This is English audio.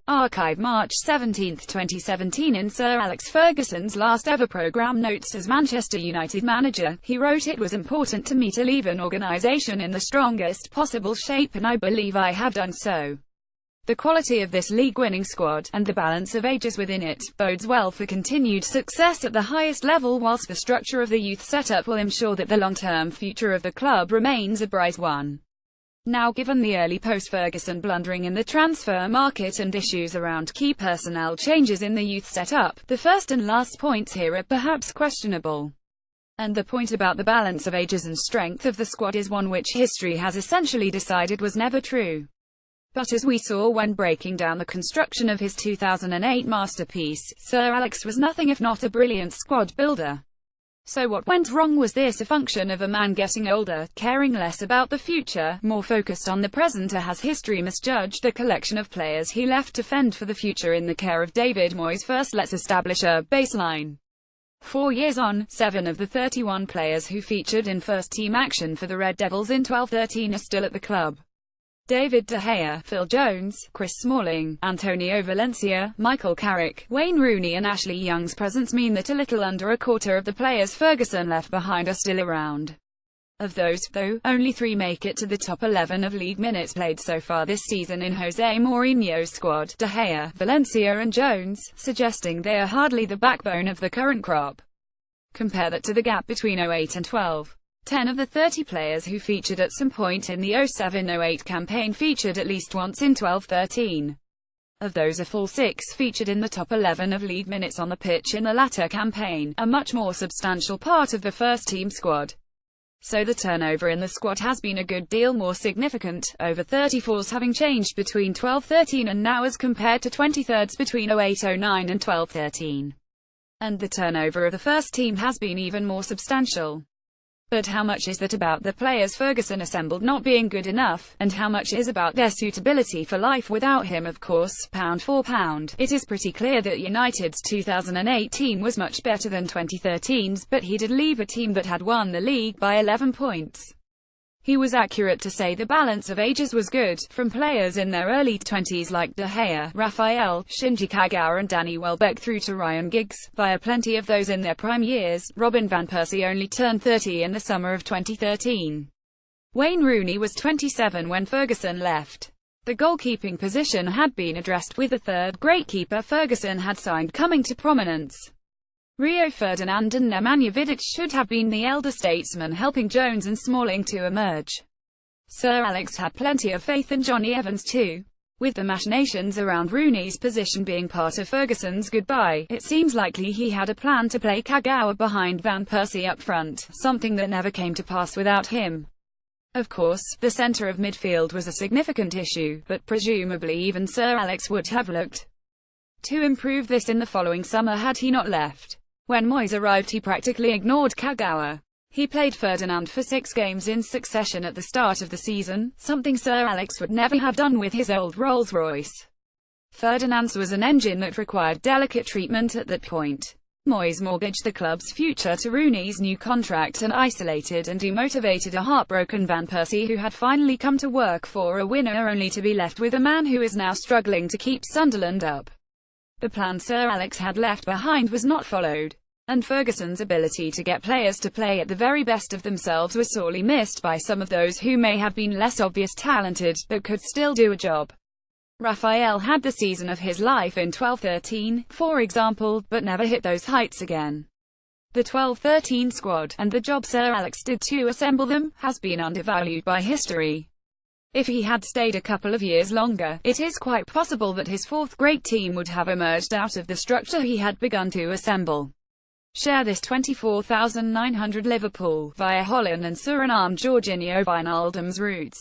Archive March 17, 2017. In Sir Alex Ferguson's last ever programme notes as Manchester United manager, he wrote, "It was important to me to leave an organisation in the strongest possible shape, and I believe I have done so. The quality of this league-winning squad, and the balance of ages within it, bodes well for continued success at the highest level, whilst the structure of the youth setup will ensure that the long-term future of the club remains a bright one." Now, given the early post-Ferguson blundering in the transfer market and issues around key personnel changes in the youth setup, the first and last points here are perhaps questionable. And the point about the balance of ages and strength of the squad is one which history has essentially decided was never true. But as we saw when breaking down the construction of his 2008 masterpiece, Sir Alex was nothing if not a brilliant squad builder. So what went wrong? Was this a function of a man getting older, caring less about the future, more focused on the present, or has history misjudged the collection of players he left to fend for the future in the care of David Moyes? First, let's establish a baseline. 4 years on, 7 of the 31 players who featured in first-team action for the Red Devils in 12-13 are still at the club. David De Gea, Phil Jones, Chris Smalling, Antonio Valencia, Michael Carrick, Wayne Rooney and Ashley Young's presence mean that a little under a quarter of the players Ferguson left behind are still around. Of those, though, only 3 make it to the top 11 of league minutes played so far this season in Jose Mourinho's squad: De Gea, Valencia and Jones, suggesting they are hardly the backbone of the current crop. Compare that to the gap between 08 and 12. 10 of the 30 players who featured at some point in the 07-08 campaign featured at least once in 12-13. Of those, a full 6 featured in the top 11 of league minutes on the pitch in the latter campaign, a much more substantial part of the first-team squad. So the turnover in the squad has been a good deal more significant, over 34s having changed between 12-13 and now as compared to 23rds between 08-09 and 12-13. And the turnover of the first team has been even more substantial. But how much is that about the players Ferguson assembled not being good enough, and how much is about their suitability for life without him? Of course, pound for pound, it is pretty clear that United's 2008 team was much better than 2013's, but he did leave a team that had won the league by 11 points. He was accurate to say the balance of ages was good, from players in their early 20s like De Gea, Raphael, Shinji Kagawa and Danny Welbeck through to Ryan Giggs, via plenty of those in their prime years. Robin van Persie only turned 30 in the summer of 2013. Wayne Rooney was 27 when Ferguson left. The goalkeeping position had been addressed, with the third great keeper Ferguson had signed coming to prominence. Rio Ferdinand and Nemanja Vidic should have been the elder statesmen helping Jones and Smalling to emerge. Sir Alex had plenty of faith in Johnny Evans too. With the machinations around Rooney's position being part of Ferguson's goodbye, it seems likely he had a plan to play Kagawa behind Van Persie up front, something that never came to pass without him. Of course, the centre of midfield was a significant issue, but presumably even Sir Alex would have looked to improve this in the following summer had he not left. When Moyes arrived, he practically ignored Kagawa. He played Ferdinand for 6 games in succession at the start of the season, something Sir Alex would never have done with his old Rolls-Royce. Ferdinand's was an engine that required delicate treatment at that point. Moyes mortgaged the club's future to Rooney's new contract and isolated and demotivated a heartbroken Van Persie who had finally come to work for a winner, only to be left with a man who is now struggling to keep Sunderland up. The plan Sir Alex had left behind was not followed, and Ferguson's ability to get players to play at the very best of themselves was sorely missed by some of those who may have been less obvious talented, but could still do a job. Raphael had the season of his life in 12-13, for example, but never hit those heights again. The 12-13 squad, and the job Sir Alex did to assemble them, has been undervalued by history. If he had stayed a couple of years longer, it is quite possible that his fourth great team would have emerged out of the structure he had begun to assemble. Share this 24,900 Liverpool, via Holland and Suriname. Jorginho Wijnaldum's roots.